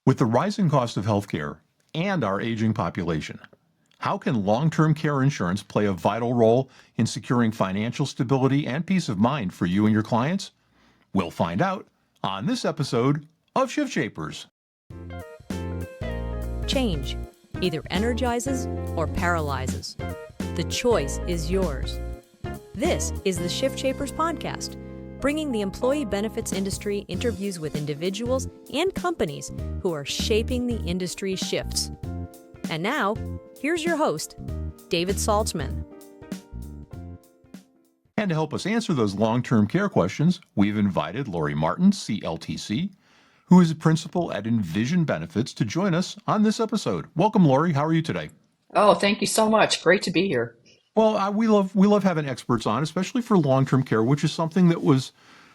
With the rising cost of healthcare and our aging population, how can long-term care insurance play a vital role in securing financial stability and peace of mind for you and your clients? We'll find out on this episode of ShiftShapers. Change either energizes or paralyzes. The choice is yours. This is the ShiftShapers podcast, bringing the employee benefits industry interviews with individuals and companies who are shaping the industry's shifts. And now, here's your host, David Saltzman. And to help us answer those long-term care questions, we've invited Lori Martin, CLTC, who is a principal at Envision Benefits, to join us on this episode. Welcome, Lori. How are you today? Oh, thank you so much. Great to be here. Well, we love having experts on, especially for long-term care, which is something that was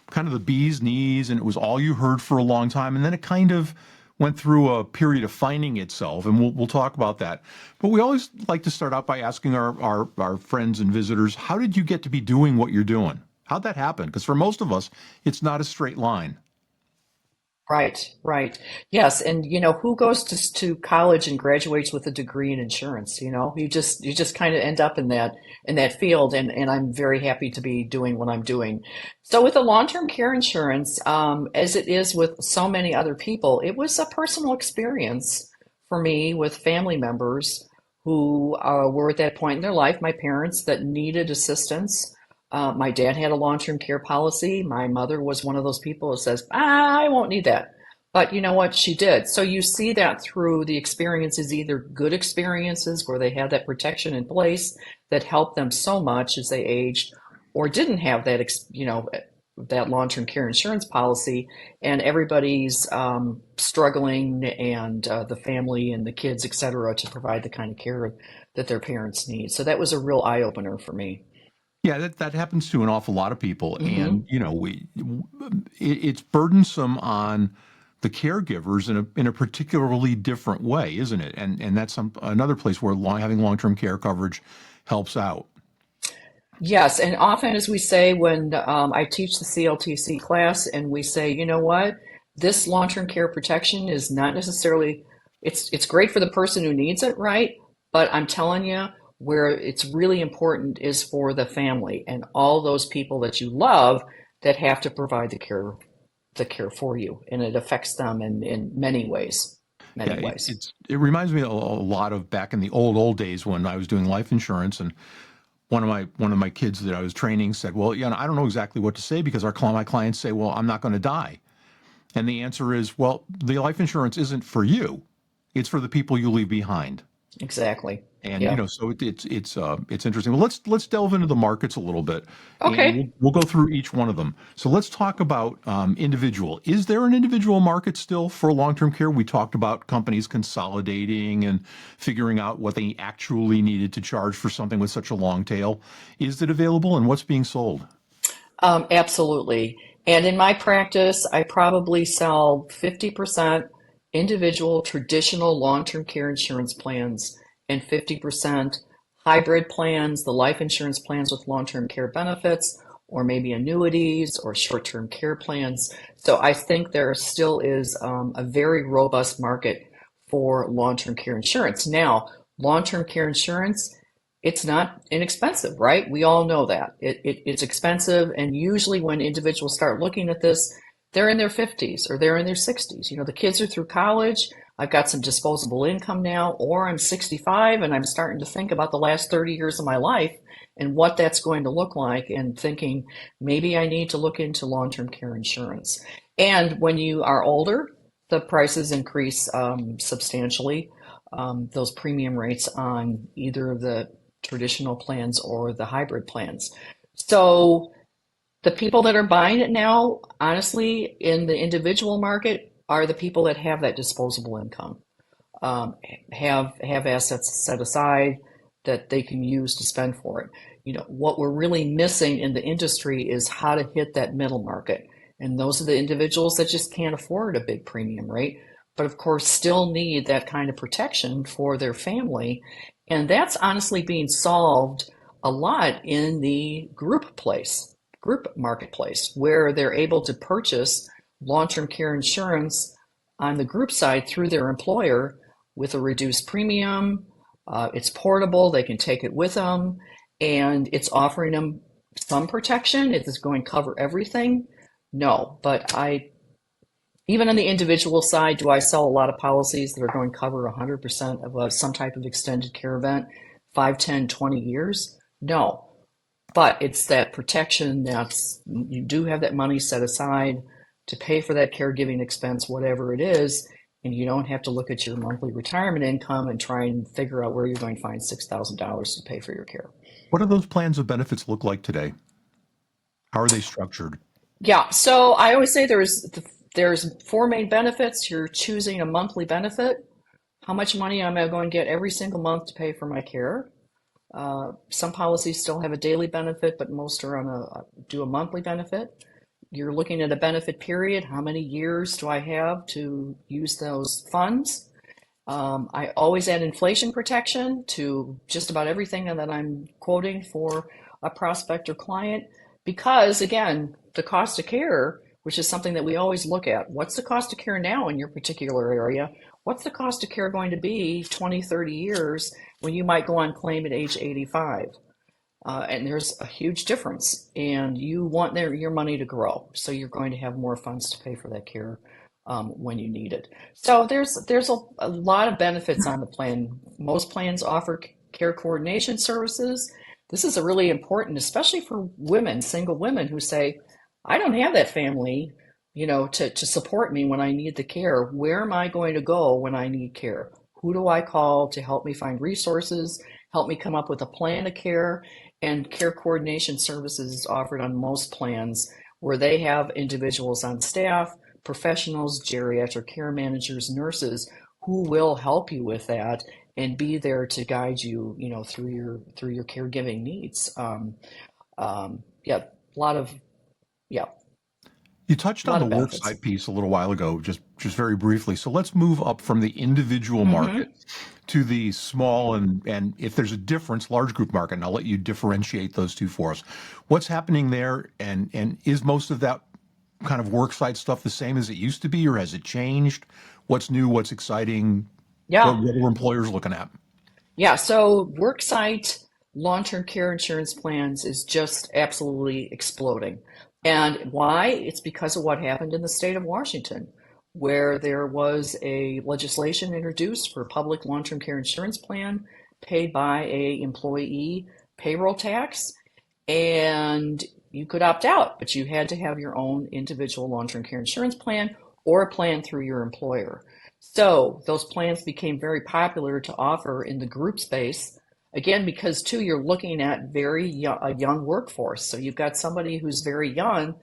kind of the bee's knees, and it was all you heard for a long time, and then it kind of went through a period of finding itself, and we'll talk about that. But we always like to start out by asking our friends and visitors, how did you get to be doing what you're doing? How'd that happen? Because for most of us, it's not a straight line. Right. Yes, and who goes to college and graduates with a degree in insurance? You just kind of end up in that field, and I'm very happy to be doing what I'm doing. So with the long-term care insurance, as it is with so many other people, it was a personal experience for me with family members who were at that point in their life, my parents, that needed assistance. My dad had a long-term care policy. My mother was one of those people who says, I won't need that. But you know what? She did. So you see that through the experiences, either good experiences where they had that protection in place that helped them so much as they aged, or didn't have that, that long-term care insurance policy, and everybody's struggling, and the family and the kids, et cetera, to provide the kind of care that their parents need. So that was a real eye-opener for me. Yeah, that happens to an awful lot of people, Mm-hmm. and it's burdensome on the caregivers in a particularly different way, isn't it? And that's another place where having long-term care coverage helps out. Yes, and often, as we say, when I teach the CLTC class, and we say, you know what, this long-term care protection is not necessarily, it's great for the person who needs it, right? But I'm telling you, where it's really important is for the family and all those people that you love that have to provide the care for you, and it affects them in many ways. It reminds me a lot of back in the old days when I was doing life insurance, and one of my kids that I was training said, well, I don't know exactly what to say, because my clients say, well, I'm not going to die. And the answer is, well, the life insurance isn't for you. It's for the people you leave behind. Exactly. And Yeah. so it's interesting. Well, let's delve into the markets a little bit, and Okay. we'll go through each one of them. So let's talk about individual. Is there an individual market still for long-term care? We talked about companies consolidating and figuring out what they actually needed to charge for something with such a long tail. Is it available, and what's being sold? Absolutely. And in my practice, I probably sell 50% individual traditional long-term care insurance plans and 50% hybrid plans, the life insurance plans with long-term care benefits, or maybe annuities or short-term care plans. So I think there still is a very robust market for long-term care insurance. Now, long-term care insurance, it's not inexpensive, right? We all know that. It's expensive, and usually when individuals start looking at this, they're in their 50s or they're in their 60s. The kids are through college. I've got some disposable income now, or I'm 65 and I'm starting to think about the last 30 years of my life and what that's going to look like, and thinking maybe I need to look into long-term care insurance. And when you are older, the prices increase substantially, those premium rates on either the traditional plans or the hybrid plans. So the people that are buying it now, honestly, in the individual market, are the people that have that disposable income, have assets set aside that they can use to spend for it. What we're really missing in the industry is how to hit that middle market. And those are the individuals that just can't afford a big premium rate, but of course still need that kind of protection for their family. And that's honestly being solved a lot in the group marketplace, where they're able to purchase long-term care insurance on the group side through their employer with a reduced premium. It's portable, they can take it with them, and it's offering them some protection. Is this going to cover everything? No, but even on the individual side, do I sell a lot of policies that are going to cover 100% of some type of extended care event, 5, 10, 20 years? No, but it's that protection you do have that money set aside to pay for that caregiving expense, whatever it is, and you don't have to look at your monthly retirement income and try and figure out where you're going to find $6,000 to pay for your care. What do those plans of benefits look like today? How are they structured? Yeah, so I always say there's 4 main benefits. You're choosing a monthly benefit. How much money am I going to get every single month to pay for my care? Some policies still have a daily benefit, but most are do a monthly benefit. You're looking at a benefit period. How many years do I have to use those funds? I always add inflation protection to just about everything that I'm quoting for a prospect or client, because again, the cost of care, which is something that we always look at. What's the cost of care now in your particular area? What's the cost of care going to be 20, 30 years when you might go on claim at age 85? And there's a huge difference, and you want your money to grow, so you're going to have more funds to pay for that care when you need it. So there's a lot of benefits on the plan. Most plans offer care coordination services. This is a really important, especially for women, single women who say, I don't have that family, to support me when I need the care. Where am I going to go when I need care? Who do I call to help me find resources, help me come up with a plan of care? And care coordination services is offered on most plans where they have individuals on staff, professionals, geriatric care managers, nurses who will help you with that and be there to guide you, through your caregiving needs. You touched on the worksite piece a little while ago, just very briefly. So let's move up from the individual market to the small and if there's a difference, large group market, and I'll let you differentiate those two for us. What's happening there, and is most of that kind of worksite stuff the same as it used to be, or has it changed? What's new? What's exciting? Yeah. What are employers looking at? Yeah, so worksite long-term care insurance plans is just absolutely exploding. And why? It's because of what happened in the state of Washington, where there was a legislation introduced for public long-term care insurance plan paid by a employee payroll tax, and you could opt out, but you had to have your own individual long-term care insurance plan or a plan through your employer. So those plans became very popular to offer in the group space. Again, because too, you're looking at a young workforce. So you've got somebody who's very young,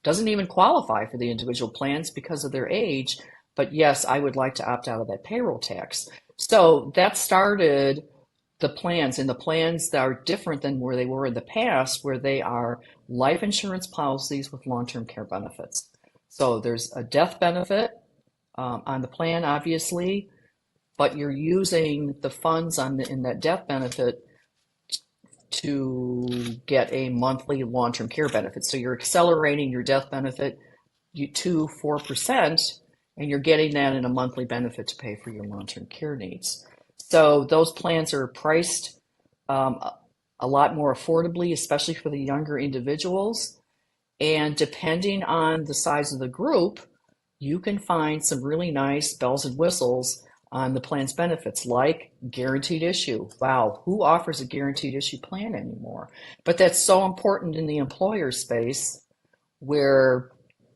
doesn't even qualify for the individual plans because of their age. But yes, I would like to opt out of that payroll tax. So that started the plans, and the plans that are different than where they were in the past, where they are life insurance policies with long-term care benefits. So there's a death benefit on the plan, obviously, but you're using the funds in that death benefit to get a monthly long-term care benefit. So you're accelerating your death benefit to 4%, and you're getting that in a monthly benefit to pay for your long-term care needs. So those plans are priced a lot more affordably, especially for the younger individuals. And depending on the size of the group, you can find some really nice bells and whistles on the plan's benefits, like guaranteed issue. Wow, who offers a guaranteed issue plan anymore? But that's so important in the employer space, where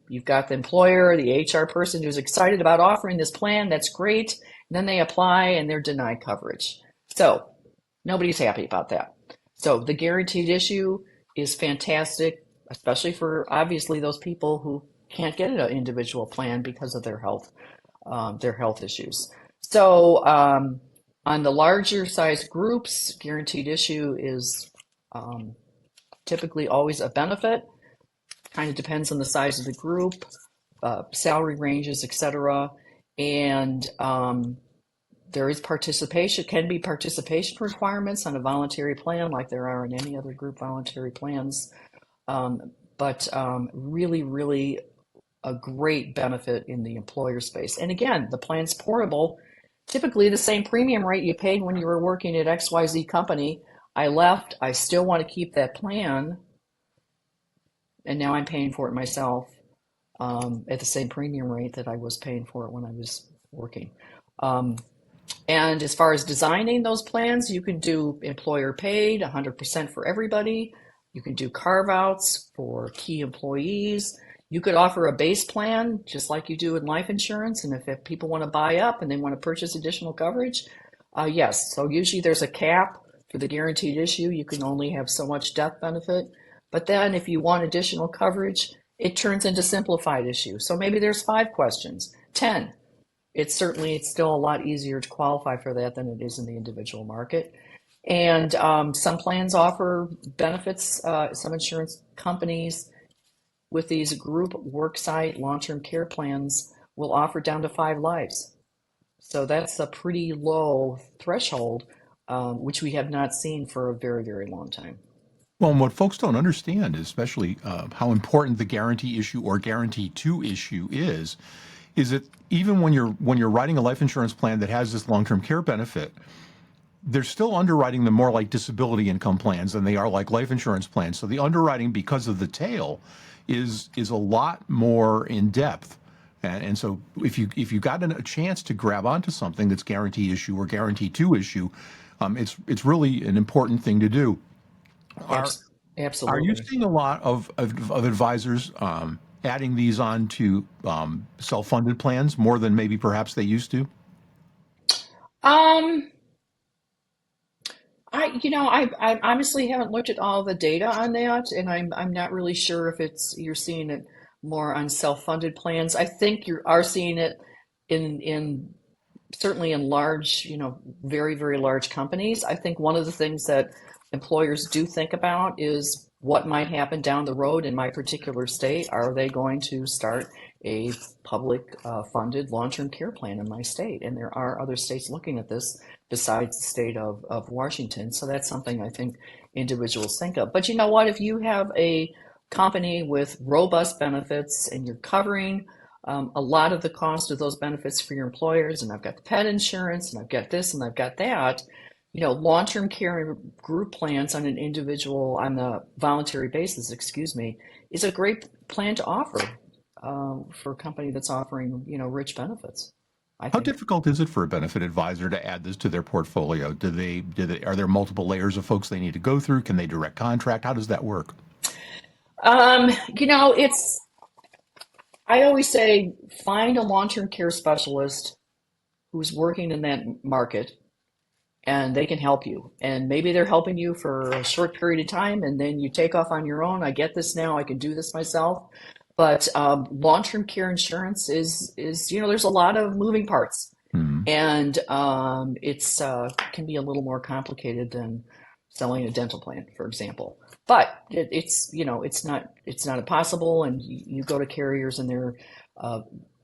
you've got the employer, the HR person who's excited about offering this plan. That's great. And then they apply and they're denied coverage. So nobody's happy about that. So the guaranteed issue is fantastic, especially for obviously those people who can't get an individual plan because of their health issues. So on the larger size groups, guaranteed issue is typically always a benefit. Kind of depends on the size of the group, salary ranges, etc. And there is can be participation requirements on a voluntary plan, like there are in any other group voluntary plans. But really, really a great benefit in the employer space. And again, the plan's portable. Typically, the same premium rate you paid when you were working at XYZ company. I left, I still want to keep that plan, and now I'm paying for it myself at the same premium rate that I was paying for it when I was working. And as far as designing those plans, you can do employer paid, 100% for everybody. You can do carve outs for key employees. You could offer a base plan just like you do in life insurance. And if people want to buy up and they want to purchase additional coverage, yes. So usually there's a cap for the guaranteed issue. You can only have so much death benefit. But then if you want additional coverage, it turns into simplified issue. So maybe there's 5 questions, 10. It's still a lot easier to qualify for that than it is in the individual market. And some plans offer benefits, some insurance companies with these group worksite long-term care plans will offer down to 5 lives. So that's a pretty low threshold, which we have not seen for a very, very long time. Well, and what folks don't understand, especially how important the guarantee issue or guarantee to issue is that even when you're writing a life insurance plan that has this long-term care benefit, they're still underwriting them more like disability income plans than they are like life insurance plans. So the underwriting, because of the tail, is a lot more in depth. And so if you got a chance to grab onto something that's guarantee issue or guarantee to issue, it's really an important thing to do. Absolutely. Are you seeing a lot of advisors adding these on to self-funded plans more than maybe perhaps they used to? I honestly haven't looked at all the data on that, and I'm not really sure if you're seeing it more on self-funded plans. I think you are seeing it in certainly in large, very, very large companies. I think one of the things that employers do think about is what might happen down the road in my particular state. Are they going to start a public funded long-term care plan in my state? And there are other states looking at this besides the state of Washington. So that's something I think individuals think of. But you know what? If you have a company with robust benefits and you're covering a lot of the cost of those benefits for your employers, and I've got the pet insurance, and I've got this, and I've got that, long-term care and group plans on the voluntary basis, is a great plan to offer for a company that's offering, rich benefits. How difficult is it for a benefit advisor to add this to their portfolio? Are there multiple layers of folks they need to go through? Can they direct contract? How does that work? I always say find a long-term care specialist who's working in that market, and they can help you. And maybe they're helping you for a short period of time, and then you take off on your own. I get this now. I can do this myself. But long-term care insurance is there's a lot of moving parts, and it's can be a little more complicated than selling a dental plan, for example. But it's not impossible, and you go to carriers, and they're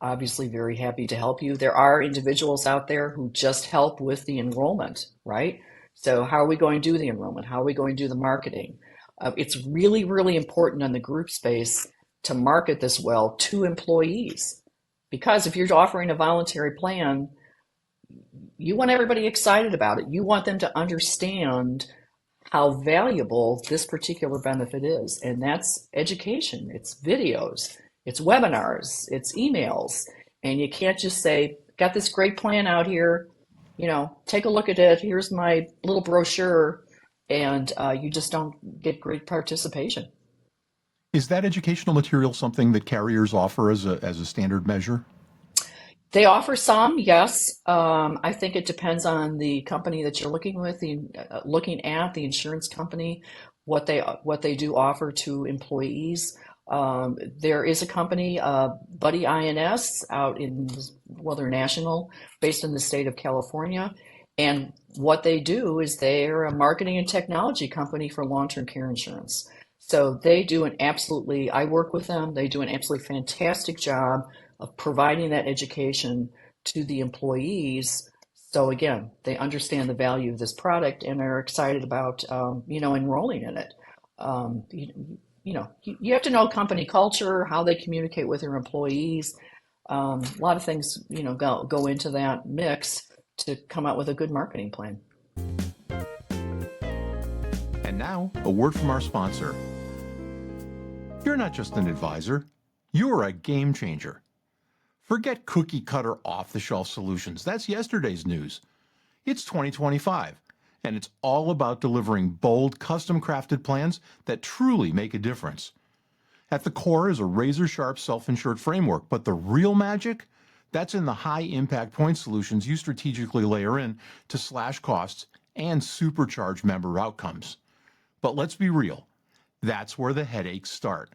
obviously very happy to help you. There are individuals out there who just help with the enrollment, right? So how are we going to do the enrollment? How are we going to do the marketing? It's really, really important in the group space to market this well to employees, because if you're offering a voluntary plan, you want everybody excited about it. You want them to understand how valuable this particular benefit is. And that's education, it's videos, it's webinars, it's emails. And you can't just say, got this great plan out here, take a look at it. Here's my little brochure. And you just don't get great participation. Is that educational material something that carriers offer as a standard measure? They offer some, yes. I think it depends on the company that you're looking at, the insurance company, what they do offer to employees. There is a company, Buddy INS, they're national, based in the state of California. And what they do is they're a marketing and technology company for long-term care insurance. So I work with them, they do an absolutely fantastic job of providing that education to the employees. So again, they understand the value of this product and are excited about, enrolling in it. you have to know company culture, how they communicate with their employees. A lot of things, go into that mix to come out with a good marketing plan. And now, a word from our sponsor. You're not just an advisor, you're a game changer. Forget cookie cutter off-the-shelf solutions. That's yesterday's news. It's 2025, and it's all about delivering bold, custom-crafted plans that truly make a difference. At the core is a razor-sharp self-insured framework, but the real magic? That's in the high-impact point solutions you strategically layer in to slash costs and supercharge member outcomes. But let's be real, that's where the headaches start.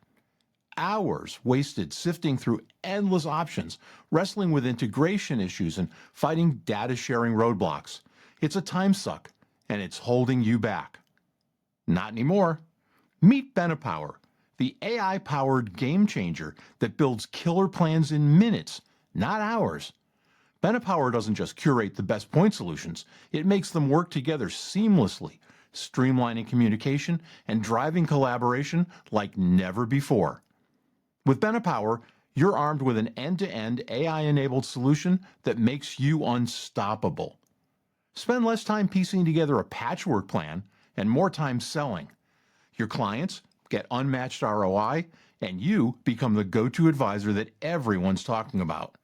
Hours wasted sifting through endless options, wrestling with integration issues, and fighting data sharing roadblocks. It's a time suck, and it's holding you back. Not anymore. Meet Benepower, the AI-powered game changer that builds killer plans in minutes, not hours. Benepower doesn't just curate the best point solutions, it makes them work together seamlessly, streamlining communication and driving collaboration like never before. With Benepower, you're armed with an end-to-end AI-enabled solution that makes you unstoppable. Spend less time piecing together a patchwork plan and more time selling. Your clients get unmatched ROI, and you become the go-to advisor that everyone's talking about.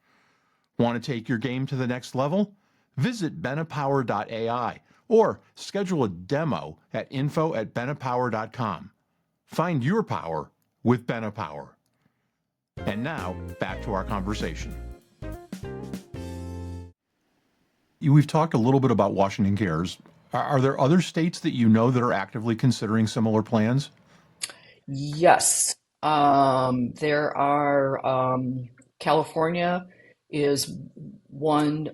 Want to take your game to the next level? Visit benepower.ai or schedule a demo at info@benepower.com. Find your power with Benepower. And now, back to our conversation. We've talked a little bit about Washington Cares. Are there other states that you know that are actively considering similar plans? Yes, there are. California is one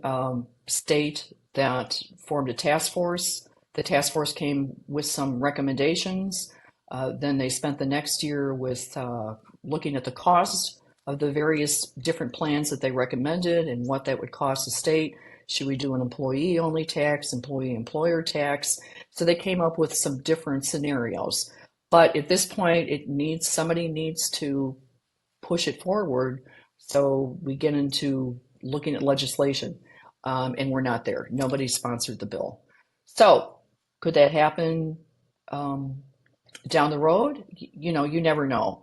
state that formed a task force. The task force came with some recommendations. Then they spent the next year with looking at the cost of the various different plans that they recommended and what that would cost the state. Should we do an employee-only tax, employee-employer tax? So they came up with some different scenarios. But at this point, somebody needs to push it forward. So we get into looking at legislation, and we're not there. Nobody sponsored the bill. So could that happen down the road? You never know.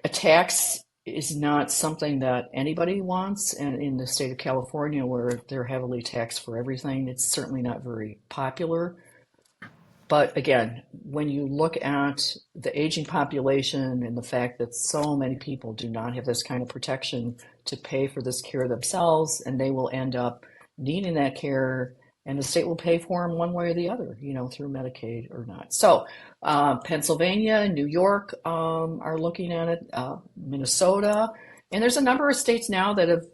A tax is not something that anybody wants, and in the state of California, where they're heavily taxed for everything, it's certainly not very popular. But again, when you look at the aging population and the fact that so many people do not have this kind of protection to pay for this care themselves, and they will end up needing that care, and the state will pay for them one way or the other, through Medicaid or not. So Pennsylvania, New York are looking at it, Minnesota, and there's a number of states now that have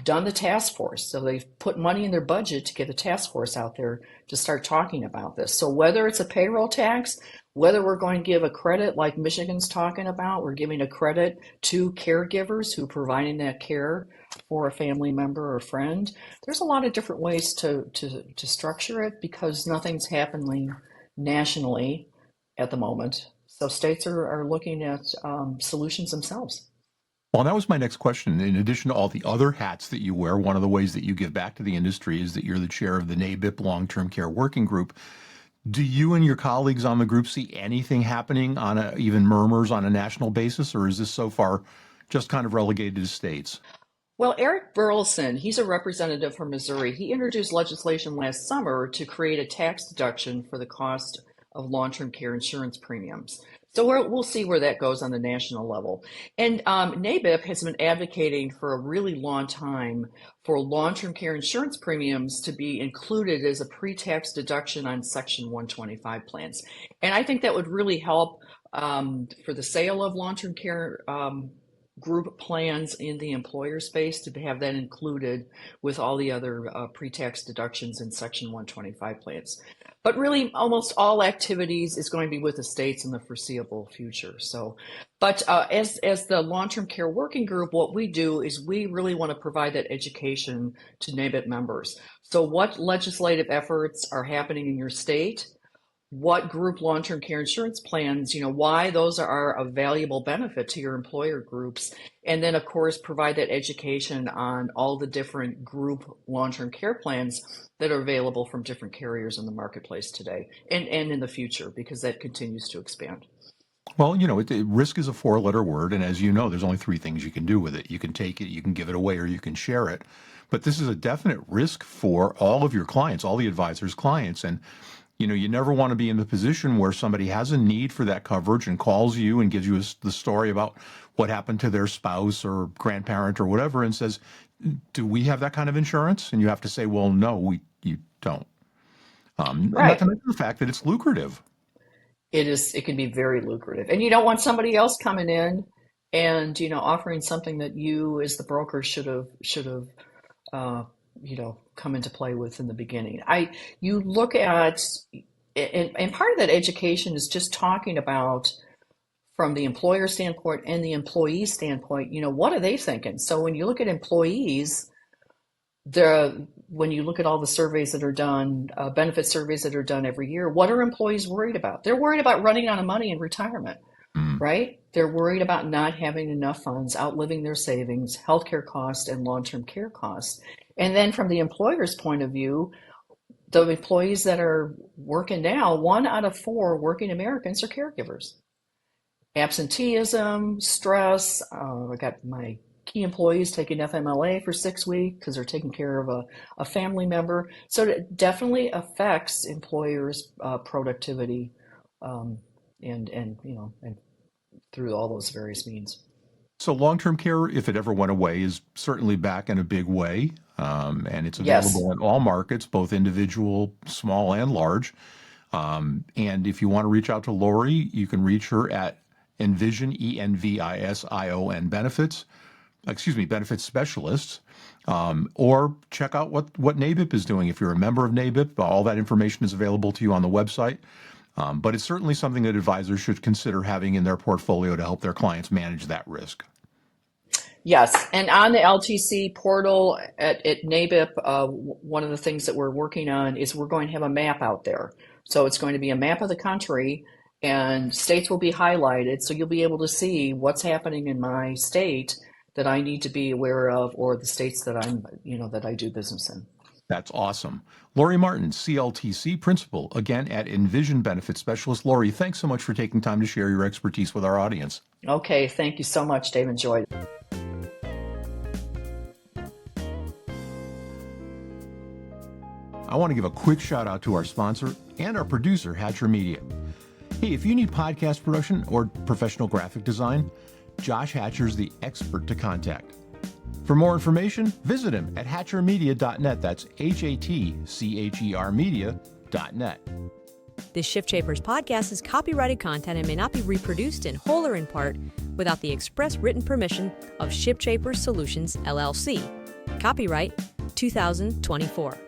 done the task force. So they've put money in their budget to get a task force out there to start talking about this. So whether it's a payroll tax, whether we're going to give a credit like Michigan's talking about, we're giving a credit to caregivers who are providing that care for a family member or friend. There's a lot of different ways to structure it because nothing's happening nationally at the moment. So states are looking at solutions themselves. Well, that was my next question. In addition to all the other hats that you wear, one of the ways that you give back to the industry is that you're the chair of the NABIP Long-Term Care Working Group. Do you and your colleagues on the group see anything happening even murmurs on a national basis, or is this so far just kind of relegated to states? Well, Eric Burleson, he's a representative from Missouri. He introduced legislation last summer to create a tax deduction for the cost of long-term care insurance premiums. So we'll see where that goes on the national level. And NABIP has been advocating for a really long time for long-term care insurance premiums to be included as a pre-tax deduction on Section 125 plans. And I think that would really help for the sale of long-term care group plans in the employer space to have that included with all the other pre-tax deductions in Section 125 plans. But really, almost all activities is going to be with the states in the foreseeable future. So, but as the long-term care working group, what we do is we really want to provide that education to NABIP members. So what legislative efforts are happening in your state? what group long-term care insurance plans, why those are a valuable benefit to your employer groups. And then, of course, provide that education on all the different group long-term care plans that are available from different carriers in the marketplace today and in the future, because that continues to expand. Well, risk is a four-letter word, and as you know, there's only three things you can do with it. You can take it, you can give it away, or you can share it. But this is a definite risk for all of your clients, all the advisors' clients. And, you never want to be in the position where somebody has a need for that coverage and calls you and gives you the story about what happened to their spouse or grandparent or whatever and says, do we have that kind of insurance? And you have to say, well, no, you don't. Right. Not to mention the fact that it's lucrative. It can be very lucrative. And you don't want somebody else coming in and, offering something that you as the broker should have come into play with in the beginning. You look at, and part of that education is just talking about from the employer standpoint and the employee standpoint, what are they thinking? So when you look at employees, when you look at all the surveys that are done, benefit surveys that are done every year, what are employees worried about? They're worried about running out of money in retirement, right? They're worried about not having enough funds, outliving their savings, healthcare costs, and long-term care costs. And then from the employer's point of view, the employees that are working now, 1 out of 4 working Americans are caregivers. Absenteeism, stress, I got my key employees taking FMLA for 6 weeks because they're taking care of a family member. So it definitely affects employers' productivity, and through all those various means. So long-term care, if it ever went away, is certainly back in a big way, and it's available in all markets, both individual, small, and large. And if you want to reach out to Lori, you can reach her at Envision, ENVISION Benefits. Benefits specialists, or check out what NABIP is doing. If you're a member of NABIP, all that information is available to you on the website. But it's certainly something that advisors should consider having in their portfolio to help their clients manage that risk. Yes, and on the LTC portal at NABIP, one of the things that we're working on is we're going to have a map out there. So it's going to be a map of the country, and states will be highlighted, so you'll be able to see what's happening in my state that I need to be aware of, or the states that that I do business in. That's awesome. Lori Martin, CLTC Principal, again at Envision Benefits Specialist. Lori, thanks so much for taking time to share your expertise with our audience. Okay, thank you so much, Dave. Enjoyed it. I want to give a quick shout out to our sponsor and our producer, Hatcher Media. Hey, if you need podcast production or professional graphic design, Josh Hatcher's the expert to contact. For more information, visit him at hatchermedia.net. That's HATCHER media.net. This ShiftShapers podcast is copyrighted content and may not be reproduced in whole or in part without the express written permission of ShiftShapers Solutions, LLC. Copyright 2024.